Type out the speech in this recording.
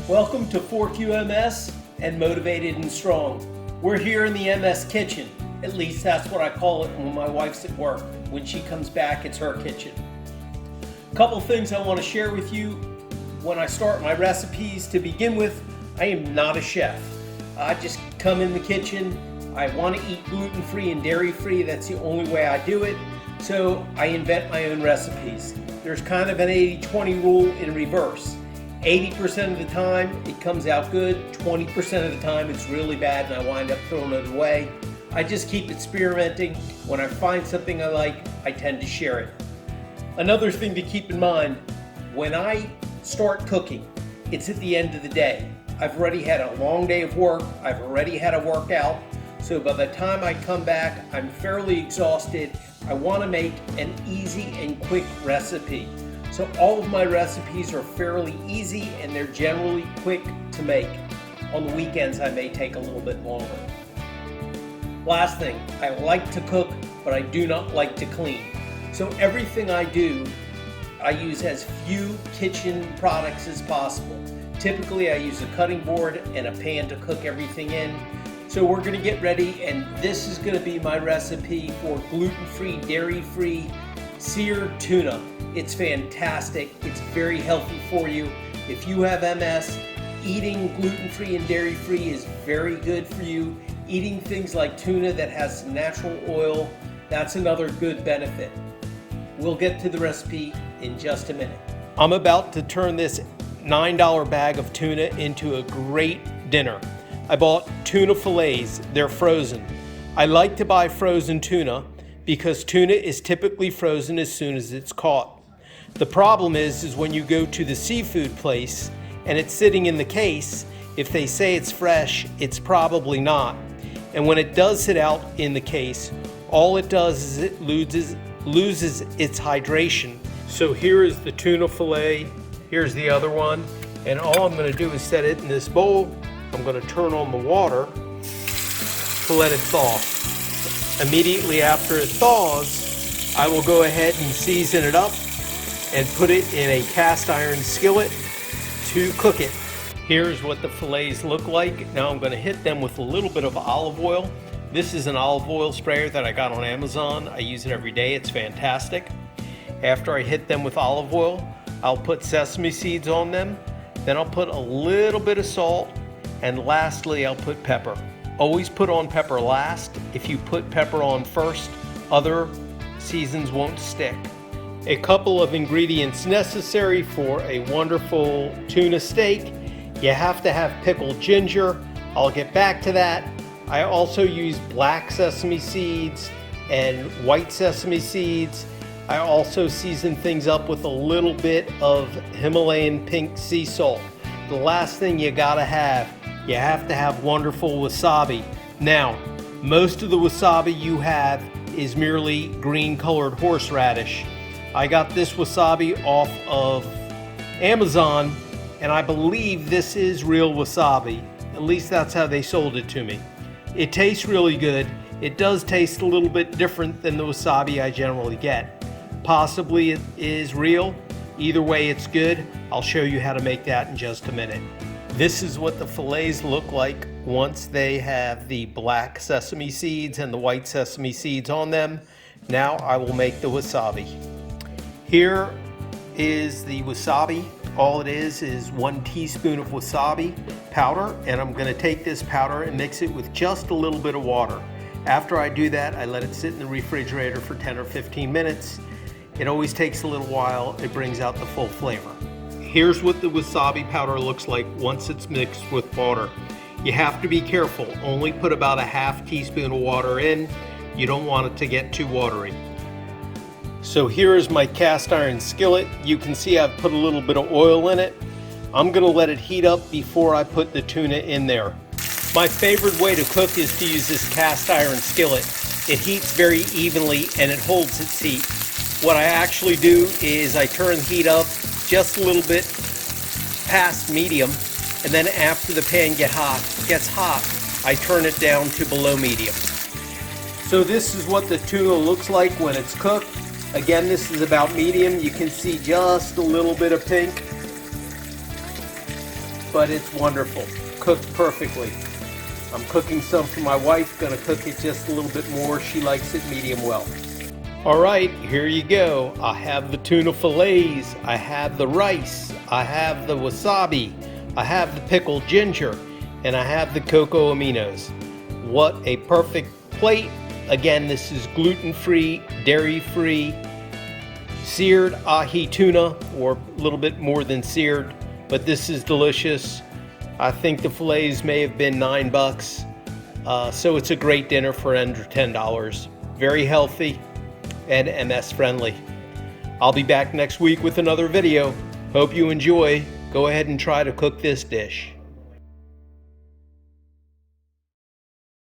Welcome to 4QMS and Motivated and Strong. We're here in the MS kitchen. At least that's what I call it when my wife's at work. When she comes back, it's her kitchen. A couple things I want to share with you when I start my recipes. To begin with, I am not a chef. I just come in the kitchen. I want to eat gluten-free and dairy-free. That's the only way I do it. So I invent my own recipes. There's kind of an 80-20 rule in reverse. 80% of the time it comes out good, 20% of the time it's really bad and I wind up throwing it away. I just keep experimenting. When I find something I like, I tend to share it. Another thing to keep in mind, when I start cooking, it's at the end of the day. I've already had a long day of work, I've already had a workout, so by the time I come back, I'm fairly exhausted. I want to make an easy and quick recipe. So all of my recipes are fairly easy and they're generally quick to make. On the weekends, I may take a little bit longer. Last thing, I like to cook, but I do not like to clean. So everything I do, I use as few kitchen products as possible. Typically, I use a cutting board and a pan to cook everything in. So we're gonna get ready, and this is gonna be my recipe for gluten-free, dairy-free seared tuna. It's fantastic. It's very healthy for you. If you have MS, eating gluten-free and dairy-free is very good for you. Eating things like tuna that has some natural oil, that's another good benefit. We'll get to the recipe in just a minute. I'm about to turn this $9 bag of tuna into a great dinner. I bought tuna fillets. They're frozen. I like to buy frozen tuna because tuna is typically frozen as soon as it's caught. The problem is when you go to the seafood place and it's sitting in the case, if they say it's fresh, it's probably not. And when it does sit out in the case, all it does is it loses its hydration. So here is the tuna fillet, here's the other one, and all I'm gonna do is set it in this bowl. I'm gonna turn on the water to let it thaw. Immediately after it thaws, I will go ahead and season it up and put it in a cast iron skillet to cook it. Here's what the fillets look like. Now I'm gonna hit them with a little bit of olive oil. This is an olive oil sprayer that I got on Amazon. I use it every day, it's fantastic. After I hit them with olive oil, I'll put sesame seeds on them. Then I'll put a little bit of salt, and lastly I'll put pepper. Always put on pepper last. If you put pepper on first, other seasons won't stick. A couple of ingredients necessary for a wonderful tuna steak. You have to have pickled ginger. I'll get back to that. I also use black sesame seeds and white sesame seeds. I also season things up with a little bit of Himalayan pink sea salt. The last thing you have to have wonderful wasabi. Now, most of the wasabi you have is merely green colored horseradish. I got this wasabi off of Amazon, and I believe this is real wasabi. At least that's how they sold it to me. It tastes really good. It does taste a little bit different than the wasabi I generally get. Possibly it is real. Either way, it's good. I'll show you how to make that in just a minute. This is what the fillets look like once they have the black sesame seeds and the white sesame seeds on them. Now I will make the wasabi. Here is the wasabi. All it is 1 teaspoon of wasabi powder, and I'm going to take this powder and mix it with just a little bit of water. After I do that, I let it sit in the refrigerator for 10 or 15 minutes. It always takes a little while. It brings out the full flavor. Here's what the wasabi powder looks like once it's mixed with water. You have to be careful. Only put about a half teaspoon of water in. You don't want it to get too watery. So here is my cast iron skillet. You can see I've put a little bit of oil in it. I'm gonna let it heat up before I put the tuna in there. My favorite way to cook is to use this cast iron skillet. It heats very evenly and it holds its heat. What I actually do is I turn the heat up just a little bit past medium, and then after the pan gets hot, I turn it down to below medium. So this is what the tuna looks like when it's cooked. Again, this is about medium. You can see just a little bit of pink. but it's wonderful. Cooked perfectly. I'm cooking some for my wife, gonna cook it just a little bit more. She likes it medium well. All right, here you go. I have the tuna fillets, I have the rice, I have the wasabi, I have the pickled ginger, and I have the cocoa aminos. What a perfect plate. Again, this is gluten-free, dairy-free, seared ahi tuna, or a little bit more than seared, but this is delicious. I think the fillets may have been $9, so it's a great dinner for under $10. Very healthy and MS friendly. I'll be back next week with another video. Hope you enjoy. Go ahead and try to cook this dish.